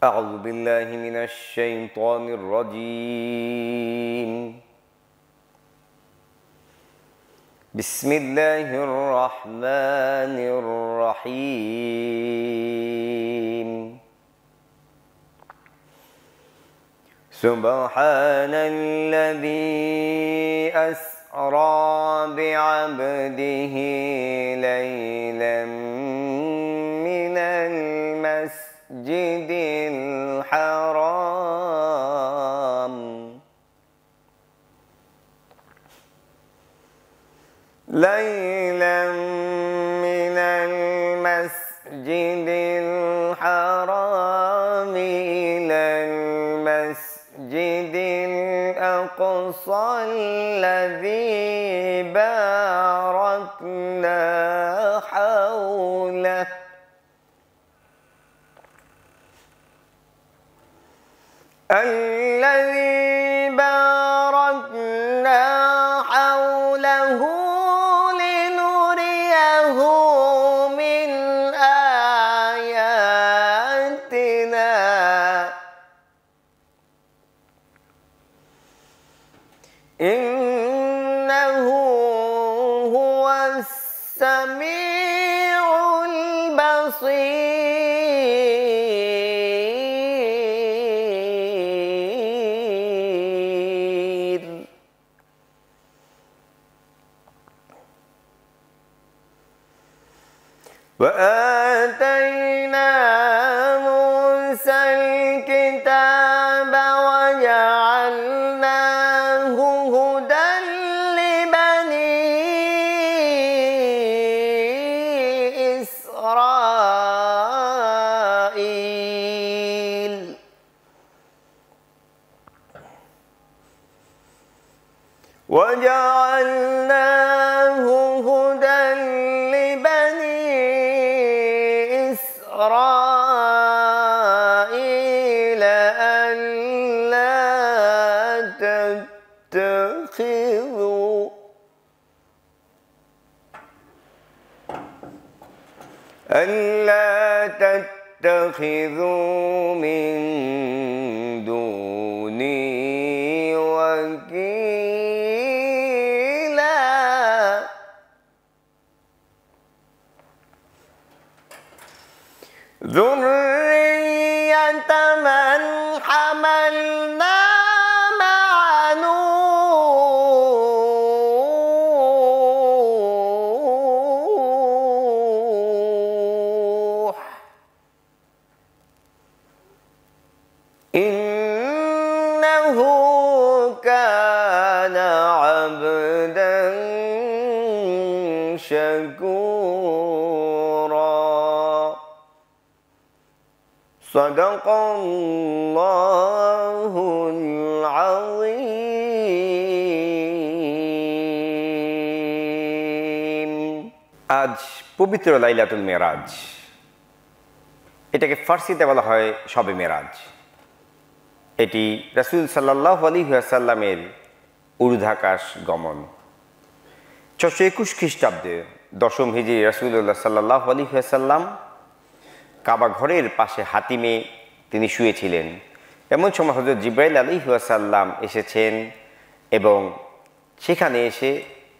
أعوذ بالله من الشيطان الرجيم بسم الله الرحمن الرحيم سبحان الذي أسرى بعبده ليلا من المسجد الحرام ليلا من المسجد الحرام إلى المسجد الأقصى الذي باركنا حوله لنريه من آياتنا إنه هو السميع البصير وآتينا موسى الكتاب وجعلناه هدى لبني إسرائيل ألا تتخذوا من دوني وكيلا ذرية من حملنا مع نوح إنه كان عبدا شكورا صدق الله العظيم আজ পবিত্র লাইলাতুল মেরাজ এটাকে ফার্সিতে বলা হয় শবে মেরাজ এটি রাসূল সাল্লাল্লাহু আলাইহি ওয়াসাল্লামের ঊর্ধ্বাকাশ গমন 621 খ্রিস্টাব্দে দশম হিজরি রাসূলুল্লাহ সাল্লাল্লাহু আলাইহি ওয়াসাল্লাম কাবা ঘরের পাশে হাতিমে তিনি শুয়েছিলেন এমন সময় হযরত জিবরাইল আলাইহিস সালাম এসেছেন এবং সেখানে এসে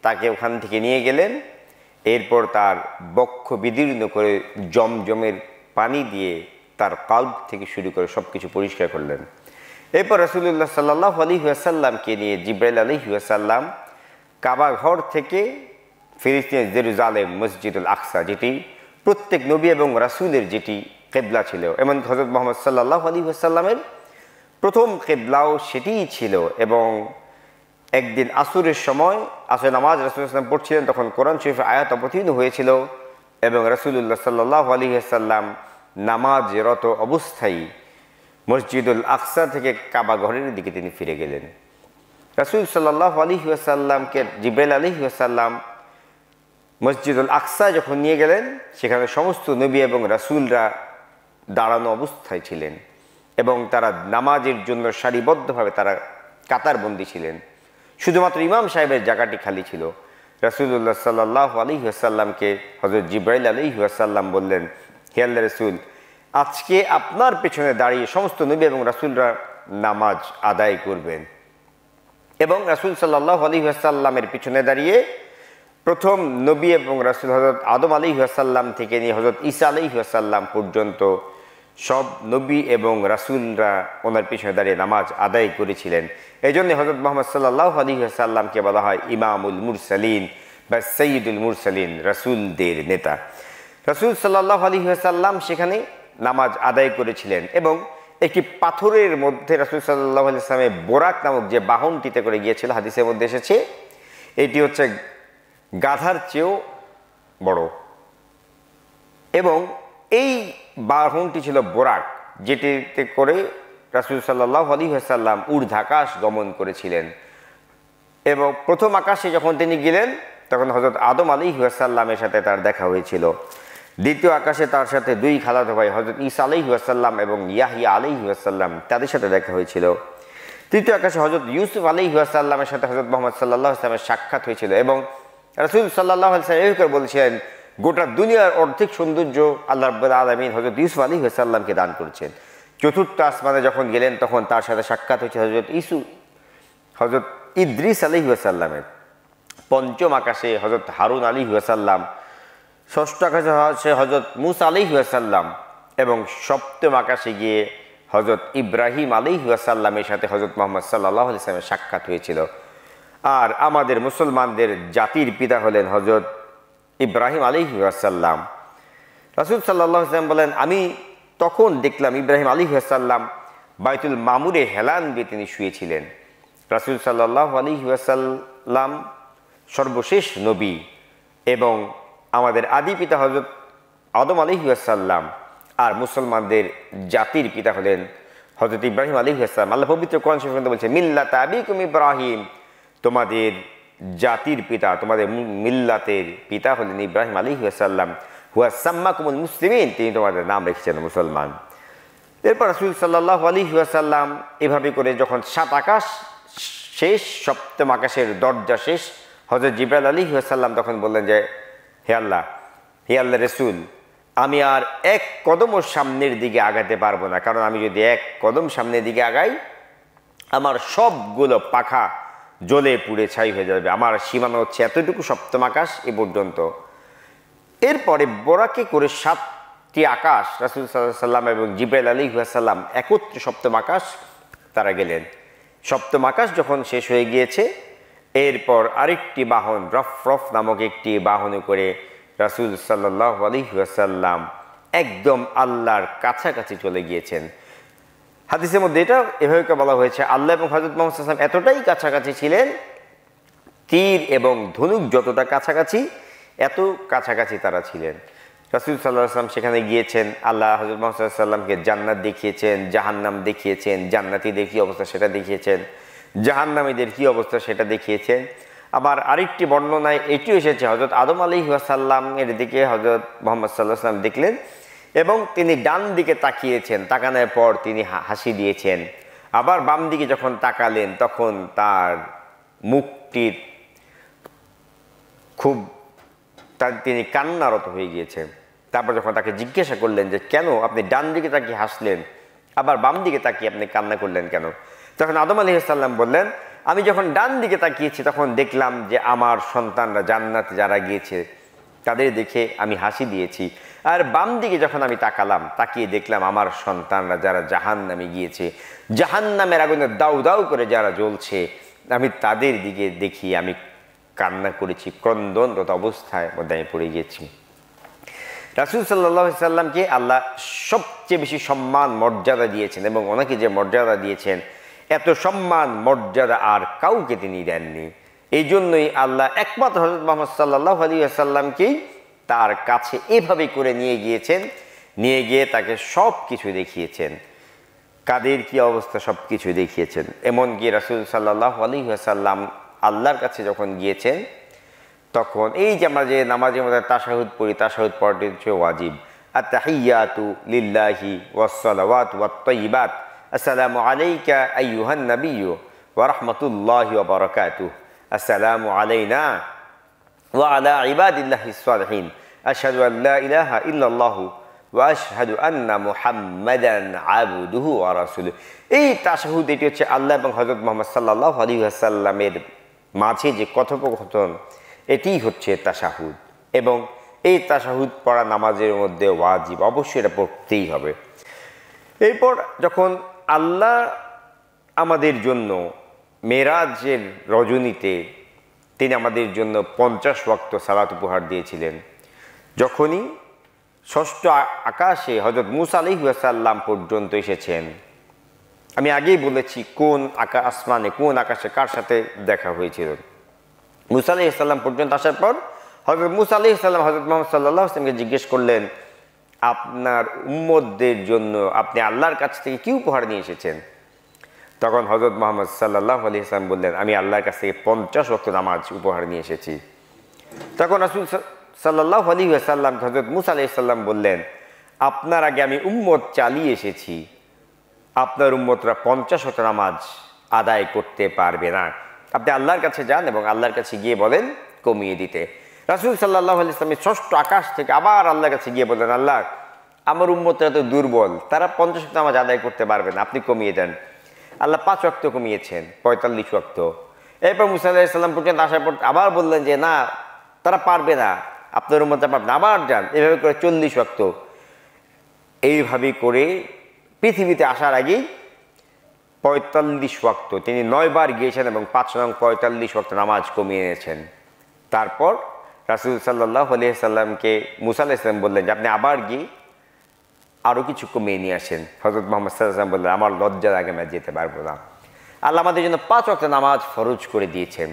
তাকে ওখান থেকে নিয়ে গেলেন এরপর তার বক্ষ বিদীর্ণ করে জমজমের পানি দিয়ে তার কলব থেকে শুরু করে সবকিছু পরিষ্কার করলেন এরপর রাসূলুল্লাহ সাল্লাল্লাহু আলাইহি ওয়াসাল্লামকে নিয়ে জিবরাইল আলাইহিস সালাম কাবা ঘর থেকে ফিলিস্তিনের জেরুজালেম মসজিদুল আকসা যেটি প্রত্যেক নবী এবং রাসূলের যেটি কিবলা ছিল এবং হযরত মুহাম্মদ সাল্লাল্লাহু আলাইহি ওয়াসাল্লামের প্রথম কিবলাও সেটিই ছিল এবং একদিন আসরের সময় আসর নামাজ রাসূল সাল্লাল্লাহু আলাইহি ওয়াসাল্লাম পড়ছিলেন তখন কোরআন শরীফের আয়াত অবতীর্ণ হয়েছিল এবং রাসূলুল্লাহ সাল্লাল্লাহু আলাইহি ওয়াসাল্লাম নামাজরত অবস্থায় মসজিদুল আকসা থেকে কাবা ঘরের দিকে তিনি ফিরে গেলেন রাসূল সাল্লাল্লাহু আলাইহি ওয়াসাল্লামকে জিবরাইল আলাইহিস সালাম মসজিদুল আকসা যখন নিয়ে গেলেন সেখানে সমস্ত নবী এবং রাসূলরা দাঁড়ানো অবস্থায় ছিলেন এবং তারা নামাজের জন্য সারিবদ্ধভাবে তারা কাতারবন্দি ছিলেন শুধুমাত্র ইমাম সাহেবের জায়গাটি খালি ছিল রাসূলুল্লাহ সাল্লাল্লাহু আলাইহি ওয়াসাল্লামকে হযরত জিবরাইল আলাইহিস সালাম বললেন হে আল্লাহর রাসূল আজকে আপনার পেছনে দাঁড়িয়ে সমস্ত নবী এবং রাসূলরা নামাজ আদায় করবেন। এবং রাসূল সাল্লাল্লাহু আলাইহি ওয়াসাল্লামের পিছনে দাঁড়িয়ে প্রথম নবী এবং রাসূল হযরত আদম আলাইহিস সালাম থেকে নিয়ে হযরত ঈসা আলাইহিস সালাম পর্যন্ত সব নবী এবং রাসূলরা ওনার পিছনে দাঁড়িয়ে নামাজ আদায় করেছিলেন। এই জন্য হযরত মুহাম্মদ সাল্লাল্লাহু আলাইহি ওয়াসাল্লামকে বলা হয় ইমামুল মুরসালিন বা সাইয়্যিদুল মুরসালিন, রাসূলদের নেতা। রাসূল সাল্লাল্লাহু আলাইহি ওয়াসাল্লাম সেখানে নামাজ আদায় করেছিলেন এবং একটি পাথরের মধ্যে রাসূল সাল্লাল্লাহু আলাইহি ওয়াসাল্লামের বোরাক নামক যে বাহনটিতে করে গিয়েছিল, হাদিসের মধ্যে এসেছে এটি হচ্ছে গাধার চেয়েও বড় এবং এই বাহনটি ছিল বোরাক, যেটিতে করে রাসূল সাল্লাল্লাহু আলাইহি ওয়াসাল্লাম ঊর্ধ্বাকাশ গমন করেছিলেন। এবং প্রথম আকাশে যখন তিনি গেলেন তখন হযরত আদম আলাইহিস সালামের সাথে তার দেখা হয়েছিল। দ্বিতীয় আকাশে তার সাথে দুই খালাতো ভাই হযরত ঈসা আলাইহিস সালাম এবং ইয়াহইয়া আলাইহিস সালাম তাদের সাথে দেখা হয়েছিল। তৃতীয় আকাশে হযরত ইউসুফ আলাইহিস সালামের সাথে হযরত মুহাম্মদ সাল্লাল্লাহু আলাইহি ওয়াসাল্লামের সাক্ষাৎ হয়েছিল এবং রাসূল সাল্লাল্লাহু আলাইহি ওয়াসাল্লাম এই করে বলেছিলেন গোটা দুনিয়ার অর্ধেক সৌন্দর্য আল্লাহ রাব্বুল আলামিন হযরত ইউসুফ আলাইহিস সালামকে দান করেছেন। চতুর্থ আসমানে যখন গেলেন তখন তার সাথে সাক্ষাৎ হয়েছে হযরত ইদ্রিস আলাইহিস সালামের। পঞ্চম আকাশে হযরত হারুন আলাইহিস সালাম, ষষ্ঠ আকাশে আছে হযরত মূসা আলাইহিস সালাম এবং সপ্তম আকাশে গিয়ে হযরত ইব্রাহিম আলাইহিস সালামের সাথে হযরত মুহাম্মদ সাল্লাল্লাহু আলাইহি ওয়াসাল্লামের সাক্ষাৎ হয়েছিল। আর আমাদের মুসলমানদের জাতির পিতা হলেন হযরত ইব্রাহিম আলাইহিস সালাম। রাসূল সাল্লাল্লাহু আলাইহি ওয়াসাল্লাম বলেন, আমি তখন দেখলাম ইব্রাহিম আলাইহিস সালাম বাইতুল মামুরে হেলান দিয়ে তিনি শুয়েছিলেন। রাসূল সাল্লাল্লাহু আলাইহি ওয়াসাল্লাম সর্বশেষ নবী এবং আমাদের আদি পিতা হযরত আদম আলাইহিস সালাম আর মুসলমানদের জাতির পিতা হলেন হযরত ইব্রাহিম আলাইহিস সালাম। আল্লাহ পবিত্র কোরআন শরীফে বলছে মিল্লাতা আবিকুম ইব্রাহিম, তোমাদের জাতির পিতা, তোমাদের মিল্লাতের পিতা হলেন ইব্রাহিম আলাইহিস সালাম। হুয়া সাম্মাকুমুল মুসলিমিন, তিনি তোমাদের নাম রেখেছেন মুসলমান। এরপর রাসূল সাল্লাল্লাহু আলাইহি ওয়াসাল্লাম এভাবে করে যখন সাত আকাশ শেষ, সপ্তম আকাশের দরজা শেষ, হযরত জিবরাইল আলাইহিস সালাম তখন বললেন যে হে আল্লাহ রাসূল, আমি আর এক কদমও সামনের দিকে আগাতে পারবো না, কারণ আমি যদি এক কদম সামনের দিকে আগাই আমার সবগুলো পাখা জ্বলে পুড়ে ছাই হয়ে যাবে। আমার সীমানা হচ্ছে এতটুকু, সপ্তম আকাশ এ পর্যন্ত। এরপরে বোরাকে করে সাতটি আকাশ রাসূল সাল্লাল্লাহু আলাইহি ওয়াসাল্লাম এবং জিবরাইল আলাইহিস সালাম একত্রে সপ্তম আকাশ তারা গেলেন। সপ্তম আকাশ যখন শেষ হয়ে গিয়েছে এরপর আরেকটি বাহন রফরফ নামক একটি বাহনে করে রাসূল সাল্লাল্লাহু আলাইহি ওয়াসাল্লাম একদম আল্লাহর কাছাকাছি চলে গিয়েছেন। হাদিসের মধ্যে এটা এভাবে বলা হয়েছে, আল্লাহ এবং হযরত মুহাম্মদ সাল্লাল্লাহু আলাইহি ওয়াসাল্লাম এতটাই কাছাকাছি ছিলেন, তীর এবং ধনুক যতটা কাছাকাছি এত কাছাকাছি তারা ছিলেন। রাসূল সাল্লাল্লাহু আলাইহি ওয়াসাল্লাম সেখানে গিয়েছেন, আল্লাহ হযরত মুহাম্মদ সাল্লাল্লাহু আলাইহি ওয়াসাল্লামকে জান্নাত দেখিয়েছেন, জাহান্নাম দেখিয়েছেন, জান্নাতীদের কী অবস্থা সেটা দেখিয়েছেন, জাহান্নামীদের কী অবস্থা সেটা দেখিয়েছেন। আবার আরেকটি বর্ণনায় এটিও এসেছে হযরত আদম আলাইহিস সালামের দিকে হযরত মুহাম্মদ সাল্লাল্লাহু আলাইহি ওয়াসাল্লাম দেখলেন এবং তিনি ডান দিকে তাকিয়েছেন, তাকানোর পর তিনি হাসি দিয়েছেন। আবার বাম দিকে যখন তাকালেন তখন তার মুখটি খুব তিনি কান্নারত হয়ে গিয়েছেন। তারপর যখন তাকে জিজ্ঞাসা করলেন যে কেন আপনি ডান দিকে তাকিয়ে হাসলেন, আবার বাম দিকে তাকিয়ে আপনি কান্না করলেন কেন, তখন আদম আলাইহিস সালাম বললেন, আমি যখন ডান দিকে তাকিয়েছি তখন দেখলাম যে আমার সন্তানরা জান্নাতে যারা গিয়েছে তাদের দেখে আমি হাসি দিয়েছি, আর বাম দিকে যখন আমি তাকিয়ে দেখলাম আমার সন্তানরা যারা জাহান্নামে গিয়েছে, জাহান্নামের আগুনে দাউ দাউ করে যারা জ্বলছে, আমি তাদের দিকে দেখি আমি কান্না করেছি, ক্রন্দনরত অবস্থায় মধ্যে আমি পড়ে গিয়েছি। রাসূল সাল্লাল্লাহু আলাইহি সাল্লামকে আল্লাহ সবচেয়ে বেশি সম্মান মর্যাদা দিয়েছেন এবং ওনাকে যে মর্যাদা দিয়েছেন এত সম্মান মর্যাদা আর কাউকে তিনি দেননি। এই জন্যই আল্লাহ একমাত্র হযরত মুহাম্মদ সাল্লাল্লাহু আলাইহি ওয়াসাল্লামকেই তার কাছে এভাবে করে নিয়ে গিয়েছেন, নিয়ে গিয়ে তাকে সব কিছু দেখিয়েছেন, কাদের কি অবস্থা সব কিছু দেখিয়েছেন। এমনকি রাসূল সাল্লাল্লাহু আলাইহি ওয়াসাল্লাম আল্লাহর কাছে যখন গিয়েছেন তখন এই যে আমরা যে নামাজের মধ্যে তাশাহুদ পড়ি, তাশাহুদ পড়াটি হচ্ছে ওয়াজিব। আত-তাহিয়াতু লিল্লাহি ওয়াস-সালাওয়াতু ওয়াত-তাইয়্যিবাত, আসসালামু আলাইকা আইয়ুহান নাবিয়্যু ওয়া রাহমাতুল্লাহি ওয়া বারাকাতুহু, আসসালামু আলাইনা ওয়া আলা ইবাদিল্লাহিস সালিহিন, আশহাদু আল্লা ইলাহা ইল্লাল্লাহু ওয়া আশহাদু আন্না মুহাম্মাদান আবদুহু ওয়া রাসূলুহু। এই তাশাহুদ এটি হচ্ছে আল্লাহ এবং হযরত মুহাম্মদ সাল্লাল্লাহু আলাইহি ওয়াসাল্লামের মাঝে যে কথোপকথন, এটিই হচ্ছে তাশাহুদ। এবং এই তাশাহুদ পড়া নামাজের মধ্যে ওয়াজিব, অবশ্যই এটা পড়তেই হবে। এরপর যখন আল্লাহ আমাদের জন্য মেরাজের রজনীতে তিনি আমাদের জন্য 50 ওয়াক্ত সালাত উপহার দিয়েছিলেন, যখনই ষষ্ঠ আকাশে হযরত মূসা আলাইহিস সালাম পর্যন্ত এসেছেন, আমি আগেই বলেছি কোন আসমানে কোন আকাশে কার সাথে দেখা হয়েছিল। মূসা আলাইহিস সালাম পর্যন্ত আসার পর হযরত মূসা আলাইহিস সালাম হযরত মুহাম্মদ সাল্লাল্লাহু আলাইহি ওয়াসাল্লামকে জিজ্ঞেস করলেন, আপনার উম্মতদের জন্য আপনি আল্লাহর কাছ থেকে কি উপহার নিয়ে এসেছেন? তখন হযরত মুহাম্মদ সাল্লাল্লাহু আলাইহি ওয়াসাল্লাম বললেন, আমি আল্লাহর কাছ থেকে 50 ওয়াক্ত নামাজ উপহার নিয়ে এসেছি। তখন রাসূল সাল্লাল্লাহু আলাইহি ওয়াসাল্লাম হযরত মূসা আলাইহিস সালাম বললেন, আপনার আগে আমি উম্মত চালিয়ে এসেছি, আপনার উম্মতরা 50 ওয়াক্ত নামাজ আদায় করতে পারবে না। আপনি আল্লাহর কাছে যান এবং আল্লাহর কাছে গিয়ে বলেন কমিয়ে দিতে। রাসূল সাল্লাল্লাহু আলাইহি ওয়াসাল্লাম ষষ্ঠ আকাশ থেকে আবার আল্লাহর কাছে গিয়ে বললেন, আল্লাহ, আমার উম্মতরা তো দুর্বল, তারা 50 ওয়াক্ত নামাজ আদায় করতে পারবে না, আপনি কমিয়ে দেন। আল্লাহ 5 ওয়াক্ত কমিয়েছেন, 45 ওয়াক্ত। এরপর মূসা আলাইহিস সালাম পর্যন্ত আসার পর আবার বললেন যে না, তারা পারবে না, আপনার উম্মতরা পারবে না, আবার যান। এভাবে করে 40 ওয়াক্ত। এইভাবে করে পৃথিবীতে আসার আগেই 45 ওয়াক্ত তিনি 9 বার গিয়েছেন এবং 5 নং 45 ওয়াক্ত নামাজ কমিয়ে এনেছেন। তারপর রাসূল সাল্লাল্লাহু আলাইহি সাল্লামকে মূসা আলাইহিস সালাম বললেন যে আপনি আবার গিয়ে আরও কিছু কমিয়ে নিয়ে আসেন। হযরত মুহাম্মদ সাল্লাল্লাহু আলাইহি সাল্লাম বললেন, আমার লজ্জা লাগে, আমি যেতে পারবো না। আল্লাহ আমাদের জন্য 5 ওয়াক্ত নামাজ ফরজ করে দিয়েছেন।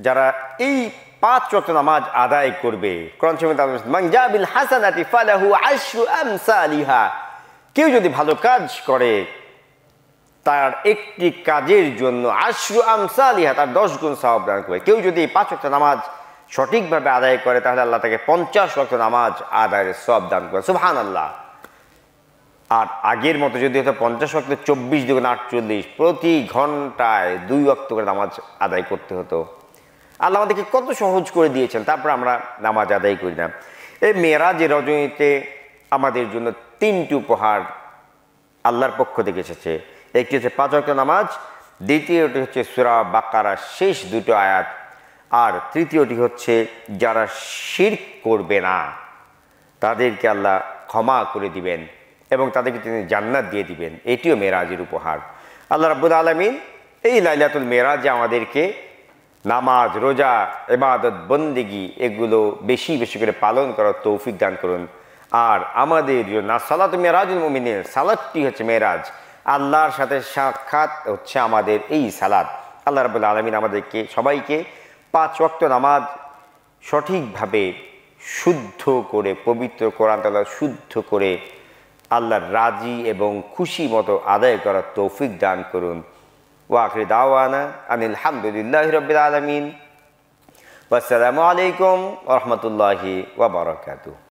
যারা এই 5 ওয়াক্ত নামাজ আদায় করবে, কোরআন শরীফে আল্লাহ বলেছেন, মান জা বিল হাসানাতি ফালাহু আশরু আমসালিহা। কেউ যদি ভালো কাজ করে, তার একটি কাজের জন্য আশরু আমসালিহা, তার 10 গুণ সওয়াব দান করে। কেউ যদি 5 ওয়াক্ত নামাজ সঠিকভাবে আদায় করে, তাহলে আল্লাহ তাকে 50 ওয়াক্ত নামাজ আদায়ের সওয়াব দান করে। সুবহানাল্লাহ। আর আগের মতো যদি হতো 50 ওয়াক্ত 24 দুগুণ 48, প্রতি ঘন্টায় 2 ওয়াক্ত করে নামাজ আদায় করতে হতো। আল্লাহ আমাদেরকে কত সহজ করে দিয়েছেন, তারপর আমরা নামাজ আদায় করি না। এই মেরাজের রজনীতে আমাদের জন্য 3টি উপহার আল্লাহর পক্ষ থেকে এসেছে। একটি হচ্ছে 5 ওয়াক্ত নামাজ, দ্বিতীয়টি হচ্ছে সূরা বাকারার শেষ 2টো আয়াত, আর তৃতীয়টি হচ্ছে যারা শিরক করবে না তাদেরকে আল্লাহ ক্ষমা করে দিবেন এবং তাদেরকে তিনি জান্নাত দিয়ে দিবেন। এটিও মেরাজের উপহার। আল্লাহ রাব্বুল আলামিন এই লাইলাতুল মেরাজে আমাদেরকে নামাজ, রোজা, ইবাদত, বন্দেগী এগুলো বেশি বেশি করে পালন করার তৌফিক দান করুন। আর আমাদের জন্য সালাতুল মেরাজুল মুমিনিন, সালাতটি হচ্ছে মেরাজ, আল্লাহর সাথে সাক্ষাৎ হচ্ছে আমাদের এই সালাত। আল্লাহ রাব্বুল আলামিন আমাদেরকে সবাইকে 5 ওয়াক্ত নামাজ সঠিকভাবে শুদ্ধ করে, পবিত্র কোরআন তাআলা শুদ্ধ করে আল্লাহর রাজি এবং খুশি মতো আদায় করার তৌফিক দান করুন। ওয়া আখিরু দাওয়ানা আনিল হামদুলিল্লাহি রাব্বিল আলামিন। ওয়াসসালামু আলাইকুম ওয়া রাহমাতুল্লাহি ওয়া বারাকাতুহু।